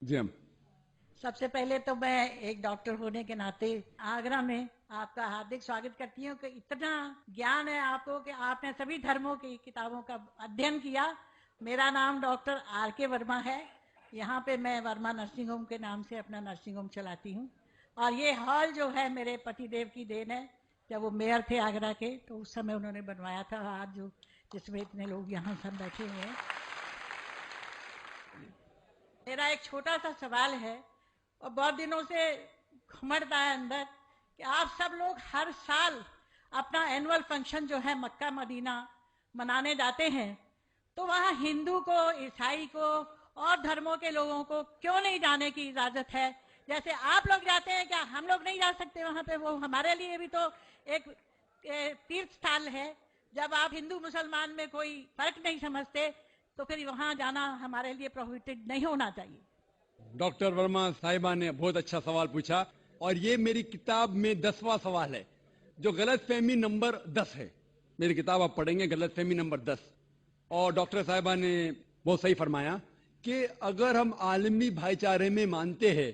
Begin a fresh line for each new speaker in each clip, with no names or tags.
जी हम।
सबसे पहले तो मैं एक डॉक्टर होने के नाते आगरा में आपका हार्दिक स्वागत करती हूँ कि इतना ज्ञान है आपको कि आपने सभी धर्मों की किताबों का अध्ययन किया। मेरा नाम डॉक्टर आर के वर्मा है। यहाँ पे मैं वर्मा नर्सिंग होम के नाम से अपना नर्सिंग होम चलाती हूँ। और ये हॉल जो है मेरे पतिदेव की देन है। जब वो मेयर थे आगरा के तो उस समय उन्होंने बनवाया था। आज जो जिसमें इतने लोग यहाँ सब बैठे हुए हैं। मेरा एक छोटा सा सवाल है और बहुत दिनों से घुमड़ता है अंदर कि आप सब लोग हर साल अपना एनुअल फंक्शन जो है मक्का मदीना मनाने जाते हैं, तो वहाँ हिंदू को, ईसाई को और धर्मों के लोगों को क्यों नहीं जाने की इजाजत है? जैसे आप लोग जाते हैं, क्या हम लोग नहीं जा सकते वहाँ पे? वो हमारे लिए भी तो एक तीर्थ स्थल है। जब आप हिंदू मुसलमान में कोई फर्क नहीं समझते तो फिर वहां जाना हमारे लिए प्रोहिबिटेड नहीं होना चाहिए।
डॉक्टर वर्मा साहिबा ने बहुत अच्छा सवाल पूछा और ये मेरी किताब में 10वां सवाल है जो गलतफहमी नंबर 10 है। मेरी किताब आप पढ़ेंगे, गलतफहमी नंबर 10। और डॉक्टर साहिबा ने बहुत सही फरमाया कि अगर हम आलमी भाईचारे में मानते हैं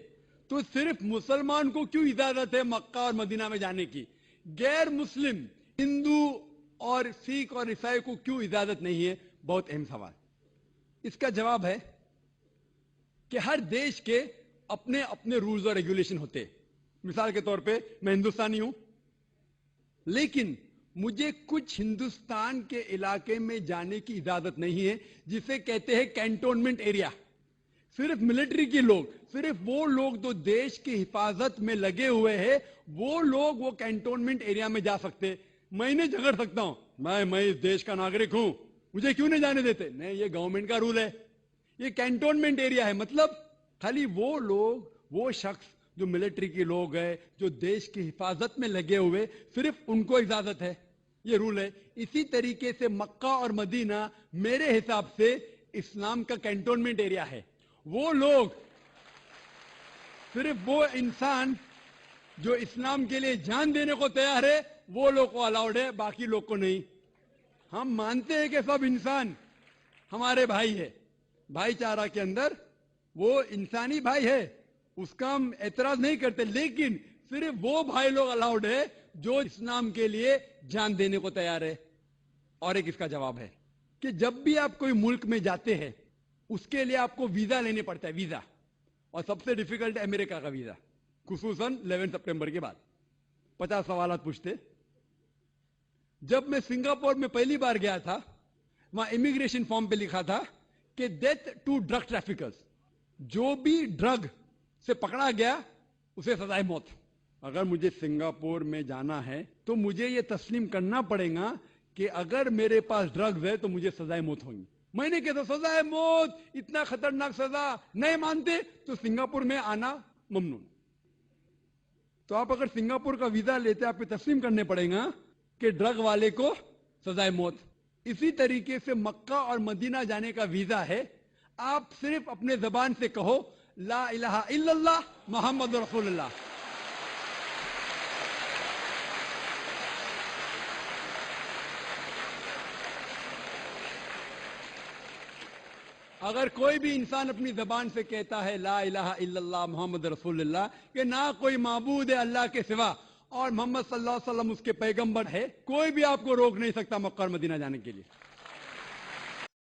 तो सिर्फ मुसलमान को क्यों इजाजत है मक्का और मदीना में जाने की, गैर मुस्लिम हिंदू और सिख और ईसाई को क्यों इजाजत नहीं है? बहुत अहम सवाल। इसका जवाब है कि हर देश के अपने अपने रूल्स और रेगुलेशन होते हैं। मिसाल के तौर पे मैं हिंदुस्तानी हूं, लेकिन मुझे कुछ हिंदुस्तान के इलाके में जाने की इजाजत नहीं है जिसे कहते हैं कैंटोनमेंट एरिया। सिर्फ मिलिट्री के लोग, सिर्फ वो लोग जो देश की हिफाजत में लगे हुए हैं, वो लोग वो कैंटोनमेंट एरिया में जा सकते। मैं इन्हें झगड़ सकता हूं, मैं इस देश का नागरिक हूं, मुझे क्यों नहीं जाने देते? नहीं, ये गवर्नमेंट का रूल है। ये कैंटोनमेंट एरिया है, मतलब खाली वो लोग, वो शख्स जो मिलिट्री के लोग हैं, जो देश की हिफाजत में लगे हुए, सिर्फ उनको इजाजत है। ये रूल है। इसी तरीके से मक्का और मदीना मेरे हिसाब से इस्लाम का कैंटोनमेंट एरिया है। वो लोग, सिर्फ वो इंसान जो इस्लाम के लिए जान देने को तैयार है, वो लोग को अलाउड है, बाकी लोग को नहीं। हम मानते हैं कि सब इंसान हमारे भाई है, भाईचारा के अंदर वो इंसानी भाई है, उसका हम एतराज नहीं करते, लेकिन सिर्फ वो भाई लोग अलाउड है जो इस्लाम के लिए जान देने को तैयार है। और एक इसका जवाब है कि जब भी आप कोई मुल्क में जाते हैं उसके लिए आपको वीजा लेने पड़ता है, वीजा। और सबसे डिफिकल्ट है अमेरिका का वीजा, खुसूसन 11 सितंबर के बाद। 50 सवाल पूछते। जब मैं सिंगापुर में पहली बार गया था, वहां इमिग्रेशन फॉर्म पे लिखा था कि डेथ टू ड्रग ट्रैफिकर्स, जो भी ड्रग से पकड़ा गया उसे सजाए मौत। अगर मुझे सिंगापुर में जाना है तो मुझे यह तस्लीम करना पड़ेगा कि अगर मेरे पास ड्रग्स है तो मुझे सजाए मौत होंगी। मैंने कहता सजाए मौत, इतना खतरनाक सजा, नहीं मानते तो सिंगापुर में आना ममनून। तो आप अगर सिंगापुर का वीजा लेते, आपको तस्लीम करने पड़ेगा कि ड्रग वाले को सजाए मौत। इसी तरीके से मक्का और मदीना जाने का वीजा है। आप सिर्फ अपने जबान से कहो ला इलाहा इल्लल्लाह मोहम्मद रसूलुल्लाह। अगर कोई भी इंसान अपनी जबान से कहता है ला इलाहा इल्लल्लाह मोहम्मद रसूलुल्लाह, कि ना कोई माबूद है अल्लाह के सिवा और मोहम्मद सल्लल्लाहु अलैहि वसल्लम उसके पैगंबर है, कोई भी आपको रोक नहीं सकता मक्का और मदीना जाने के लिए।